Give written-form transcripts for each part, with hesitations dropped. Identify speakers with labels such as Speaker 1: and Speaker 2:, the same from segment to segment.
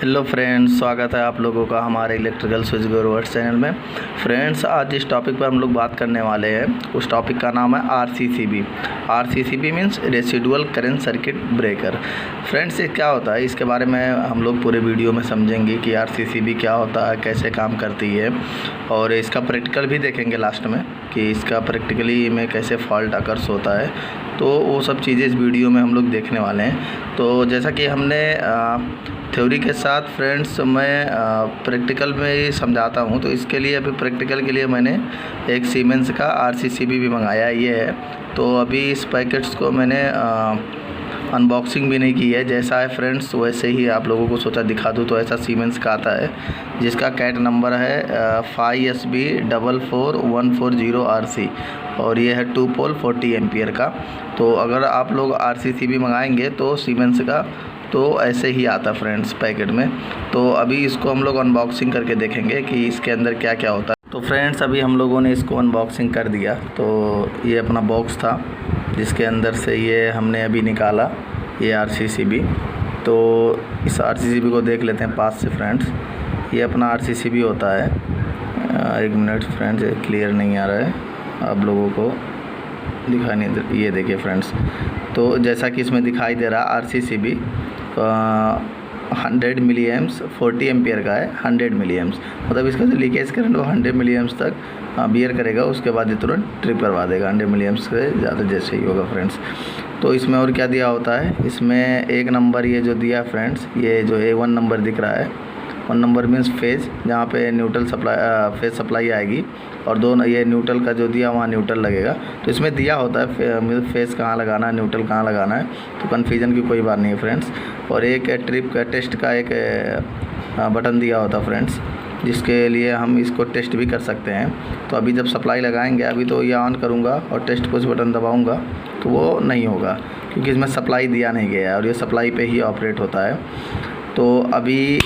Speaker 1: Hello friends, स्वागत है आप लोगों का हमारे इलेक्ट्रिकल स्विच गुरुवर्स चैनल में। फ्रेंड्स, आज जिस टॉपिक पर हम लोग बात करने वाले हैं उस टॉपिक का नाम है RCCB. RCCB means residual current circuit breaker. Friends, ये क्या होता है इसके बारे में हम लोग पूरे वीडियो में समझेंगे कि आरसीसीबी क्या होता है, कैसे काम करती है, और इसका प्रैक्टिकल भी देखेंगे लास्ट में कि इसका प्रैक्टिकली में कैसे फॉल्ट अकर्स होता है। तो वो सब चीज़ें इस वीडियो में हम लोग देखने वाले हैं। तो जैसा कि हमने थ्योरी के साथ फ्रेंड्स मैं प्रैक्टिकल में ही समझाता हूँ, तो इसके लिए अभी प्रैक्टिकल के लिए मैंने एक सीमेंस का आरसीसीबी भी मंगाया ये है। तो अभी इस पैकेट्स को मैंने अनबॉक्सिंग भी नहीं की है, जैसा है फ्रेंड्स वैसे ही आप लोगों को सोचा दिखा दूँ। तो ऐसा सीमेंस का आता है जिसका कैट नंबर है 5SB44140RC और ये है 2 पोल 40 एम्पियर का। तो अगर आप लोग आरसीसीबी मंगाएंगे तो सीमेंस का तो ऐसे ही आता फ्रेंड्स पैकेट में। तो अभी इसको हम लोग अनबॉक्सिंग करके देखेंगे कि इसके अंदर क्या क्या होता है। तो फ्रेंड्स, अभी हम लोगों ने इसको अनबॉक्सिंग कर दिया। तो ये अपना बॉक्स था जिसके अंदर से ये हमने अभी निकाला ये आरसीसीबी। तो इस आरसीसीबी को देख लेते हैं पास से फ्रेंड्स। ये अपना आरसीसीबी होता है। एक मिनट फ्रेंड्स, क्लियर नहीं आ रहा है आप लोगों को दिखाने। ये देखिए फ्रेंड्स, तो जैसा कि इसमें दिखाई दे रहा आरसीसीबी 100 मिली एम्स 40 एम्पियर का है। 100 मिली एम्स मतलब इसका जो लीकेज करंट वो 100 मिली एम्स तक बियर करेगा, उसके बाद ये तुरंत ट्रिप करवा देगा। 100 मिली एम्स से ज़्यादा जैसे ही होगा फ्रेंड्स। तो इसमें और क्या दिया होता है, इसमें एक नंबर ये जो दिया फ्रेंड्स, ये जो A1 नंबर दिख रहा है, 1 नंबर मीन्स फेज, जहाँ पे न्यूट्रल सप्लाई फेज सप्लाई आएगी, और दोनों ये न्यूट्रल का जो दिया वहाँ न्यूट्रल लगेगा। तो इसमें दिया होता है फेज कहाँ लगाना है, न्यूट्रल कहाँ लगाना है, तो कन्फ्यूजन की कोई बात नहीं है फ्रेंड्स। और एक ट्रिप का टेस्ट का एक बटन दिया होता है फ्रेंड्स, जिसके लिए हम इसको टेस्ट भी कर सकते हैं। तो अभी जब सप्लाई लगाएंगे, अभी तो ये ऑन करूँगा और टेस्ट पुश बटन दबाऊँगा तो वो नहीं होगा, क्योंकि इसमें सप्लाई दिया नहीं गया है और ये सप्लाई पे ही ऑपरेट होता है। तो अभी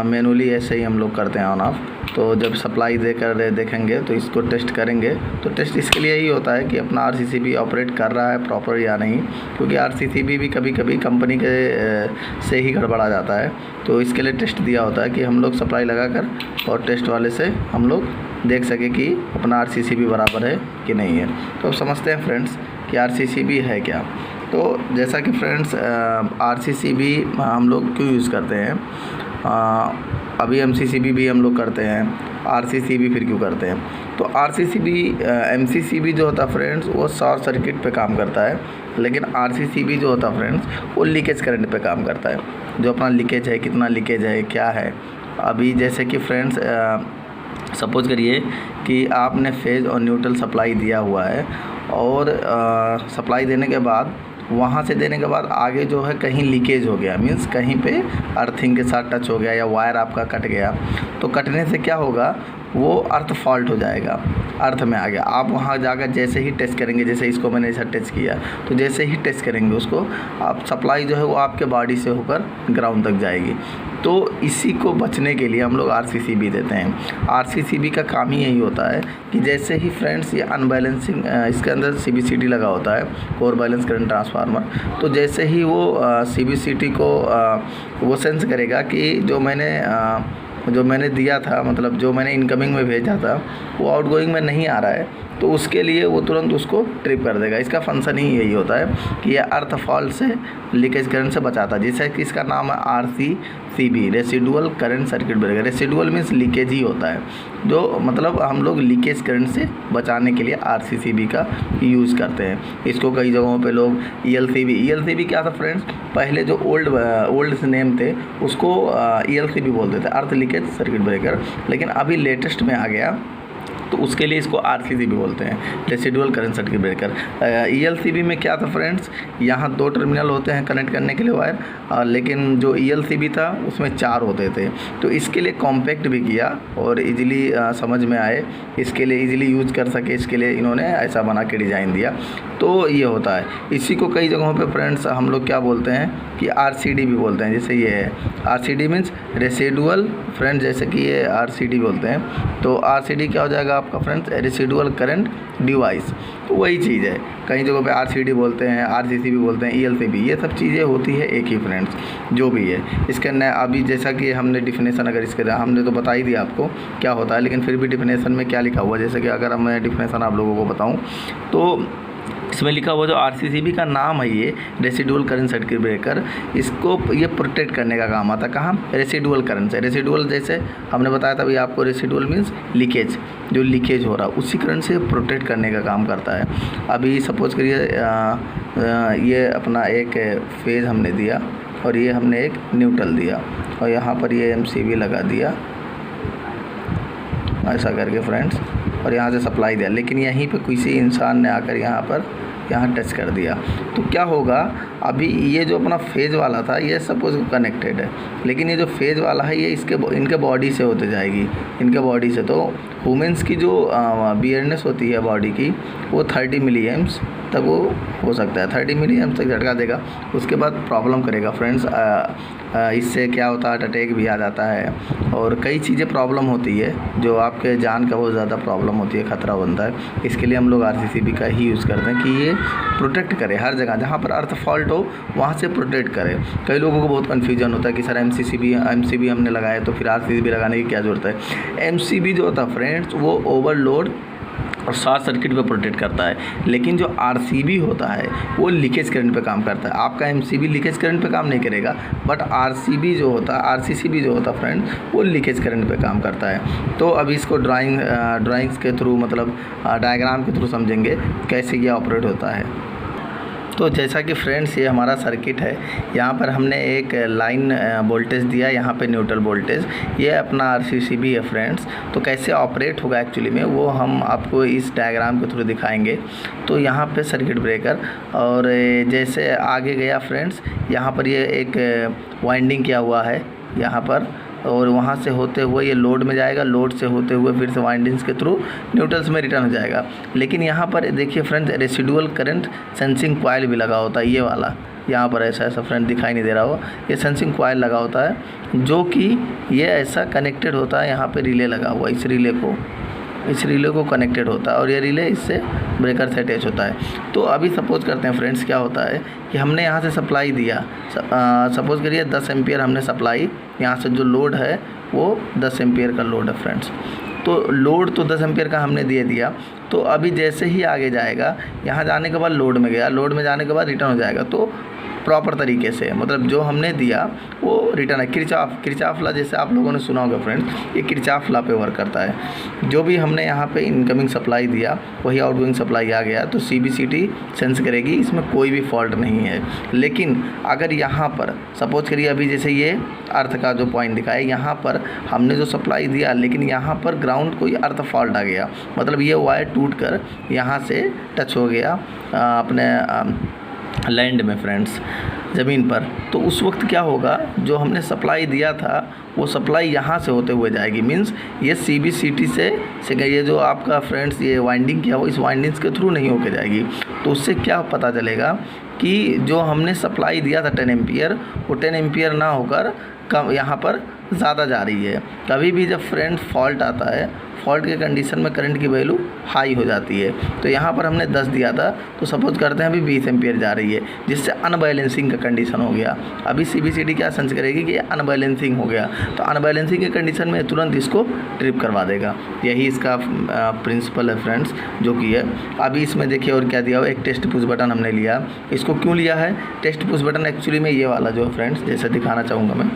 Speaker 1: मैनुअली ऐसे ही हम लोग करते हैं ऑन ऑफ। तो जब सप्लाई देकर देखेंगे तो इसको टेस्ट करेंगे। तो टेस्ट इसके लिए ही होता है कि अपना आरसीसीबी ऑपरेट कर रहा है प्रॉपर या नहीं, क्योंकि आरसीसीबी भी कभी कभी कंपनी के से ही गड़बड़ा जाता है। तो इसके लिए टेस्ट दिया होता है कि हम लोग सप्लाई लगाकर और टेस्ट वाले से हम लोग देख सके कि अपना आरसीसीबी बराबर है कि नहीं है। तो अब समझते हैं फ्रेंड्स कि आरसीसीबी है क्या। तो जैसा कि फ्रेंड्स आरसीसीबी हम लोग क्यों यूज़ करते हैं, अभी एमसीसीबी भी हम लोग करते हैं, आरसीसीबी फिर क्यों करते हैं। तो आरसीसीबी एमसीसीबी जो होता है फ्रेंड्स वो शॉर्ट सर्किट पे काम करता है, लेकिन आरसीसीबी जो होता है फ्रेंड्स वो लीकेज करंट पे काम करता है। जो अपना लीकेज है, कितना लीकेज है, क्या है। अभी जैसे कि फ्रेंड्स सपोज करिए कि आपने फेज और न्यूट्रल सप्लाई दिया हुआ है, और सप्लाई देने के बाद वहाँ से देने के बाद आगे जो है कहीं लीकेज हो गया, मीन्स कहीं पे अर्थिंग के साथ टच हो गया या वायर आपका कट गया। तो कटने से क्या होगा, वो अर्थ फॉल्ट हो जाएगा, अर्थ में आ गया। आप वहाँ जाकर जैसे ही टेस्ट करेंगे, जैसे इसको मैंने ऐसा टेस्ट किया, तो जैसे ही टेस्ट करेंगे उसको, आप सप्लाई जो है वो आपके बॉडी से होकर ग्राउंड तक जाएगी। तो इसी को बचने के लिए हम लोग आरसीसीबी देते हैं। आरसीसीबी का काम ही यही होता है कि जैसे ही फ्रेंड्स ये अनबैलेंसिंग, इसके अंदर सीबीसीटी लगा होता है, कोर बैलेंस करंट ट्रांसफार्मर। तो जैसे ही वो सीबीसीटी को वो सेंस करेगा कि जो मैंने दिया था, मतलब जो मैंने इनकमिंग में भेजा था वो आउटगोइंग में नहीं आ रहा है, तो उसके लिए वो तुरंत उसको ट्रिप कर देगा। इसका फंक्शन ही यही होता है कि यह अर्थ फॉल्ट से, लीकेज करंट से बचाता है, जैसे कि इसका नाम है RCCB, residual current circuit breaker. Residual means leakage ही होता है, जो मतलब हम लोग लीकेज करंट से बचाने के लिए आरसीसीबी का यूज़ करते हैं। इसको कई जगहों पे लोग ईएलसीबी क्या था फ्रेंड्स, पहले जो ओल्ड नेम थे उसको ईएलसीबी बोलते थे, अर्थ लीकेज सर्किट ब्रेकर, लेकिन अभी लेटेस्ट में आ गया तो उसके लिए इसको आरसीसीबी बोलते हैं, residual current circuit breaker. ELCB में क्या था फ्रेंड्स, यहाँ 2 टर्मिनल होते हैं कनेक्ट करने के लिए वायर, लेकिन जो ईएलसीबी था उसमें 4 होते थे। तो इसके लिए कॉम्पैक्ट भी किया और इजीली समझ में आए, इसके लिए इजीली यूज कर सके, इसके लिए इन्होंने ऐसा बना के डिज़ाइन दिया। तो ये होता है। इसी को कई जगहों पे फ्रेंड्स हम लोग क्या बोलते हैं कि आरसीडी भी बोलते हैं। जैसे ये है आरसीडी मीन्स रेसिडुअल फ्रेंड्स, जैसे कि ये आरसीडी बोलते हैं। तो आरसीडी क्या हो जाएगा आपका फ्रेंड्स, रेसिडुअल करंट डिवाइस, तो वही चीज़ है। कई जगहों पे RCD बोलते हैं, RCCB बोलते हैं, ELCB, ये सब चीज़ें होती है एक ही फ्रेंड्स, जो भी है। इसके अंदर अभी जैसा कि हमने डिफिनेशन अगर इसके हमने तो बता ही दिया आपको क्या होता है, लेकिन फिर भी डिफिनेशन में क्या लिखा हुआ है, जैसे कि अगर मैं डिफिनेशन आप लोगों को बताऊँ तो इसमें लिखा हुआ जो RCCB का नाम है, ये रेसिडुअल करंट सर्किट ब्रेकर, इसको ये प्रोटेक्ट करने का काम आता है। कहाँ? रेसिडुअल करंट से। रेसिडुअल जैसे हमने बताया था अभी आपको, रेसिडुअल मीन्स लीकेज, जो लीकेज हो रहा है उसी करंट से प्रोटेक्ट करने का काम करता है। अभी सपोज करिए ये अपना एक फेज़ हमने दिया और ये हमने एक न्यूट्रल दिया और यहाँ पर ये MCB लगा दिया ऐसा करके फ्रेंड्स, और यहाँ से सप्लाई दिया, लेकिन यहीं पे किसी इंसान ने आकर यहाँ टच कर दिया, तो क्या होगा? अभी ये जो अपना फेज़ वाला था ये सपोज कनेक्टेड है, लेकिन ये जो फेज़ वाला है ये इनके बॉडी से होते जाएगी, इनके बॉडी से। तो वुमेंस की जो बियरनेस होती है बॉडी की वो 30 मिली एम्स तक वो हो सकता है, 30 मिली एम्स तक झटका देगा, उसके बाद प्रॉब्लम करेगा फ्रेंड्स। इससे क्या होता है? हार्ट अटैक भी आ जाता है और कई चीज़ें प्रॉब्लम होती है, जो आपके जान का बहुत ज़्यादा प्रॉब्लम होती है, ख़तरा बनता है। इसके लिए हम लोग RCCB का ही यूज़ करते हैं कि ये प्रोटेक्ट करे हर जगह, जहाँ पर अर्थ फॉल्ट हो वहाँ से प्रोटेक्ट करे। कई लोगों को बहुत कन्फ्यूजन होता है कि सर MCB हमने लगाया तो फिर RCCB लगाने की क्या ज़रूरत है? MCB जो होता है फ्रेंड्स वो ओवरलोड और शॉर्ट सर्किट पे प्रोटेक्ट करता है, लेकिन जो RCB होता है वो लीकेज करंट पे काम करता है। आपका MCB लीकेज करंट पे काम नहीं करेगा, बट RCB जो होता है, RCCB जो होता है फ्रेंड्स वो लीकेज करंट पे काम करता है। तो अभी इसको ड्राइंग्स के थ्रू, मतलब डायग्राम के थ्रू समझेंगे कैसे ये ऑपरेट होता है। तो जैसा कि फ्रेंड्स ये हमारा सर्किट है, यहाँ पर हमने एक लाइन वोल्टेज दिया, यहाँ पे न्यूट्रल वोल्टेज, ये अपना RCCB है फ्रेंड्स। तो कैसे ऑपरेट होगा एक्चुअली में वो हम आपको इस डायग्राम के थ्रू दिखाएंगे। तो यहाँ पे सर्किट ब्रेकर, और जैसे आगे गया फ्रेंड्स, यहाँ पर ये एक वाइंडिंग किया हुआ है यहाँ पर, और वहाँ से होते हुए ये लोड में जाएगा, लोड से होते हुए फिर से वाइंडिंग्स के थ्रू न्यूट्रल्स में रिटर्न हो जाएगा। लेकिन यहाँ पर देखिए friends residual current sensing coil भी लगा होता है, ये वाला यहाँ पर ऐसा फ्रेंड दिखाई नहीं दे रहा हो, ये सेंसिंग कॉइल लगा होता है, जो कि ये ऐसा कनेक्टेड होता है, यहाँ पर रिले लगा हुआ, इस रिले को कनेक्टेड होता है और ये रिले इससे ब्रेकर से अटैच होता है। तो अभी सपोज करते हैं फ्रेंड्स क्या होता है कि हमने यहाँ से सप्लाई दिया, सपोज करिए 10 एम्पियर हमने सप्लाई, यहाँ से जो लोड है वो 10 एम्पियर का लोड है फ्रेंड्स। तो लोड तो 10 एम्पियर का हमने दे दिया, तो अभी जैसे ही आगे जाएगा, यहाँ जाने के बाद लोड में गया, लोड में जाने के बाद रिटर्न हो जाएगा। तो प्रॉपर तरीके से, मतलब जो हमने दिया वो रिटर्न है। किरचॉफ लॉ जैसे आप लोगों ने सुना होगा फ्रेंड्स, ये किरचॉफ लॉ पे वर्क करता है। जो भी हमने यहाँ पे इनकमिंग सप्लाई दिया वही आउटगोइंग सप्लाई आ गया, तो CBCT सेंस करेगी, इसमें कोई भी फॉल्ट नहीं है। लेकिन अगर यहाँ पर सपोज करिए अभी जैसे ये अर्थ का जो पॉइंट दिखा है, यहाँ पर हमने जो सप्लाई दिया, लेकिन यहाँ पर ग्राउंड कोई अर्थ फॉल्ट आ गया, मतलब ये वायर टूट कर यहाँ से टच हो गया अपने लैंड में फ्रेंड्स, ज़मीन पर। तो उस वक्त क्या होगा, जो हमने सप्लाई दिया था वो सप्लाई यहाँ से होते हुए जाएगी, मींस ये CBCT से ये जो आपका फ्रेंड्स ये वाइंडिंग किया वो इस वाइंडिंग्स के थ्रू नहीं होके जाएगी। तो उससे क्या पता चलेगा कि जो हमने सप्लाई दिया था 10 एम्पियर, वो 10 एम्पियर ना होकर कम यहाँ पर ज़्यादा जा रही है। कभी भी जब फ्रेंड्स फॉल्ट आता है, फॉल्ट के कंडीशन में करंट की वैल्यू हाई हो जाती है। तो यहाँ पर हमने 10 दिया था, तो सपोज करते हैं अभी 20 एम्पियर जा रही है, जिससे अनबैलेंसिंग का कंडीशन हो गया। अभी CBCT क्या सेंस करेगी कि अनबैलेंसिंग हो गया, तो अनबैलेंसिंग के कंडीशन में तुरंत इसको ट्रिप करवा देगा। यही इसका प्रिंसिपल है फ्रेंड्स, जो कि है। अभी इसमें देखिए और क्या दिया हुआ, एक टेस्ट पुश बटन हमने लिया। इसको क्यों लिया है टेस्ट पुश बटन? एक्चुअली में ये वाला जो फ्रेंड्स जैसे दिखाना चाहूँगा मैं,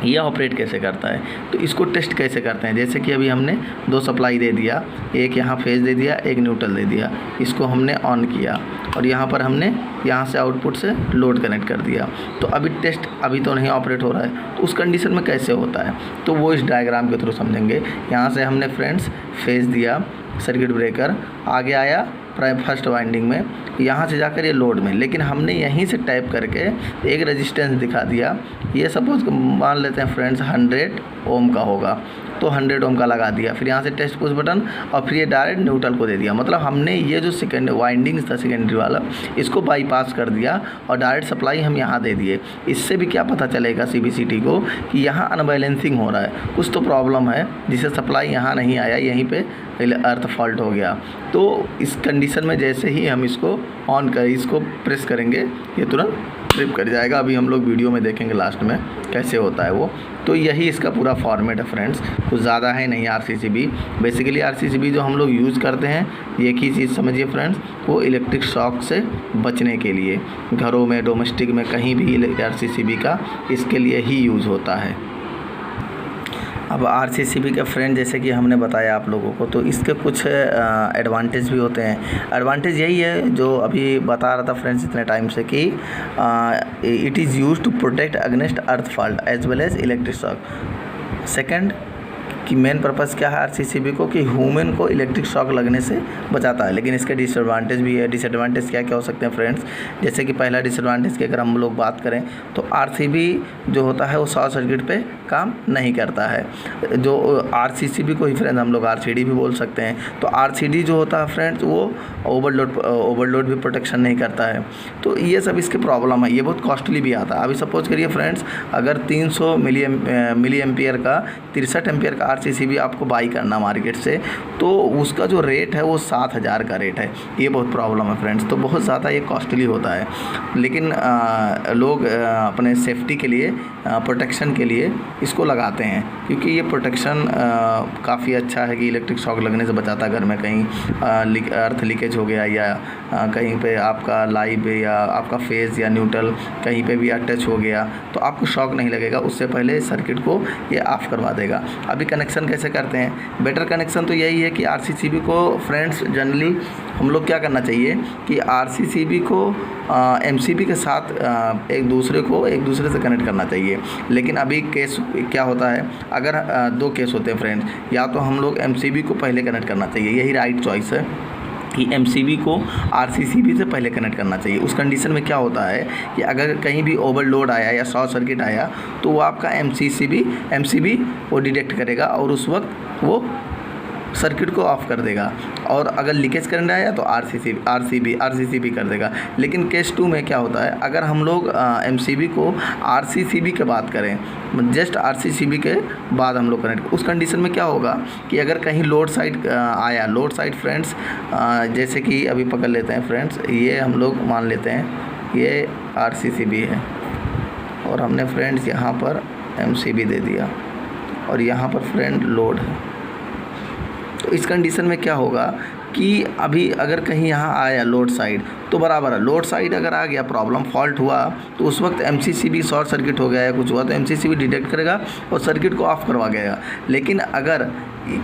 Speaker 1: ये ऑपरेट कैसे करता है, तो इसको टेस्ट कैसे करते हैं। जैसे कि अभी हमने 2 सप्लाई दे दिया, एक यहाँ फेज दे दिया, एक न्यूट्रल दे दिया, इसको हमने ऑन किया और यहाँ पर हमने यहाँ से आउटपुट से लोड कनेक्ट कर दिया। तो अभी टेस्ट अभी तो नहीं ऑपरेट हो रहा है, तो उस कंडीशन में कैसे होता है, तो वो इस डायग्राम के थ्रू समझेंगे। यहाँ से हमने फ्रेंड्स फेज दिया, सर्किट ब्रेकर आगे आया फर्स्ट वाइंडिंग में, यहाँ से जाकर ये लोड में, लेकिन हमने यहीं से टाइप करके एक रेजिस्टेंस दिखा दिया। ये सपोज मान लेते हैं फ्रेंड्स 100 ओम का होगा, तो 100 ओम का लगा दिया। फिर यहाँ से टेस्ट पुश बटन और फिर ये डायरेक्ट न्यूट्रल को दे दिया। मतलब हमने ये जो सेकेंड वाइंडिंग्स था सेकेंडरी वाला, इसको बाईपास कर दिया और डायरेक्ट सप्लाई हम यहाँ दे दिए। इससे भी क्या पता चलेगा CBCT को कि यहाँ अनबैलेंसिंग हो रहा है, कुछ तो प्रॉब्लम है जिससे सप्लाई यहाँ नहीं आया, यहीं पे अर्थ फॉल्ट हो गया। तो इस कंडीशन में जैसे ही हम इसको ऑन करें, इसको प्रेस करेंगे, ये तुरंत ट्रिप कर जाएगा। अभी हम लोग वीडियो में देखेंगे लास्ट में कैसे होता है वो। तो यही इसका पूरा फॉर्मेट है फ्रेंड्स, कुछ ज़्यादा है नहीं। RCCB बेसिकली RCCB जो हम लोग यूज़ करते हैं, एक ही चीज़ समझिए फ्रेंड्स, वो इलेक्ट्रिक शॉक से बचने के लिए घरों में, डोमेस्टिक में, कहीं भी RCCB का इसके लिए ही यूज़ होता है। अब RCCB के फ्रेंड जैसे कि हमने बताया आप लोगों को, तो इसके कुछ एडवांटेज भी होते हैं। एडवांटेज यही है जो अभी बता रहा था फ्रेंड्स इतने टाइम से कि it is used to protect against earth fault as well as electric shock. Second कि मेन पर्पज़ क्या है RCCB को, कि ह्यूमन को इलेक्ट्रिक शॉक लगने से बचाता है। लेकिन इसके डिसएडवांटेज भी है। डिसएडवांटेज क्या क्या हो सकते हैं फ्रेंड्स, जैसे कि पहला डिसएडवांटेज की अगर हम लोग बात करें तो RCB जो होता है वो शॉर्ट सर्किट पे काम नहीं करता है। जो RCCB को ही फ्रेंड्स हम लोग RCD भी बोल सकते हैं। तो RCD जो होता है फ्रेंड्स वो ओवरलोड भी प्रोटेक्शन नहीं करता है। तो ये सब इसके प्रॉब्लम है। ये बहुत कॉस्टली भी आता है। अभी सपोज करिए फ्रेंड्स, अगर 300 मिली एम्पियर का 63 एम्पियर का RCCB आपको बाई करना मार्केट से, तो उसका जो रेट है वो 7000 का रेट है। ये बहुत प्रॉब्लम है फ्रेंड्स। तो बहुत ज़्यादा ये कॉस्टली होता है। लेकिन लोग अपने सेफ्टी के लिए, प्रोटेक्शन के लिए इसको लगाते हैं, क्योंकि ये प्रोटेक्शन काफ़ी अच्छा है कि इलेक्ट्रिक शॉक लगने से बचाता है। घर में कहीं अर्थ लीकेज हो गया या कहीं पे आपका लाइव या आपका फेज़ या न्यूट्रल कहीं पे भी टच हो गया, तो आपको शॉक नहीं लगेगा। उससे पहले सर्किट को ये ऑफ करवा देगा। अभी कनेक्शन कैसे करते हैं, बेटर कनेक्शन तो यही है कि RCCB को फ्रेंड्स जनरली हम लोग क्या करना चाहिए कि RCCB को MCB के साथ एक दूसरे से कनेक्ट करना चाहिए। लेकिन अभी केस क्या होता है, अगर 2 केस होते हैं फ्रेंड्स, या तो हम लोग MCB को पहले कनेक्ट करना चाहिए, यही राइट चॉइस है कि MCB को RCCB से पहले कनेक्ट करना चाहिए। उस कंडीशन में क्या होता है कि अगर कहीं भी ओवरलोड आया या शॉर्ट सर्किट आया, तो वो आपका MCB वो डिटेक्ट करेगा और उस वक्त वो सर्किट को ऑफ कर देगा। और अगर लीकेज करंट आया तो RCCB कर देगा। लेकिन केस 2 में क्या होता है, अगर हम लोग MCB को RCCB के बात करें, जस्ट RCCB के बाद हम लोग कनेक्ट, उस कंडीशन में क्या होगा कि अगर कहीं लोड साइड आया, लोड साइड फ्रेंड्स जैसे कि अभी पकड़ लेते हैं फ्रेंड्स, ये हम लोग मान लेते हैं ये RCCB है और हमने फ्रेंड्स यहाँ पर MCB दे दिया और यहाँ पर फ्रेंड लोड है। तो इस कंडीशन में क्या होगा कि अभी अगर कहीं यहाँ आया लोड साइड तो बराबर है, लोड साइड अगर आ गया, प्रॉब्लम फॉल्ट हुआ, तो उस वक्त MCCB शॉर्ट सर्किट हो गया या कुछ हुआ तो MCCB डिटेक्ट करेगा और सर्किट को ऑफ करवा देगा। लेकिन अगर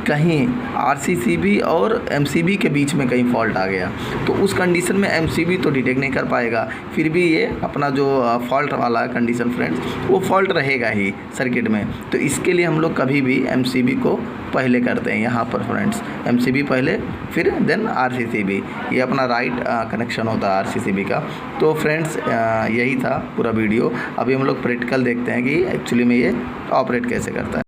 Speaker 1: कहीं RCCB और MCB के बीच में कहीं फॉल्ट आ गया तो उस कंडीशन में MCB तो डिटेक्ट नहीं कर पाएगा, फिर भी ये अपना जो फॉल्ट वाला कंडीशन फ्रेंड्स वो फॉल्ट रहेगा ही सर्किट में। तो इसके लिए हम लोग कभी भी MCB को पहले करते हैं यहाँ पर फ्रेंड्स, MCB पहले फिर देन RCCB, ये अपना राइट कनेक्शन होता है RCCB का। तो फ्रेंड्स यही था पूरा वीडियो। अभी हम लोग प्रैक्टिकल देखते हैं कि एक्चुअली में ये ऑपरेट कैसे करता है।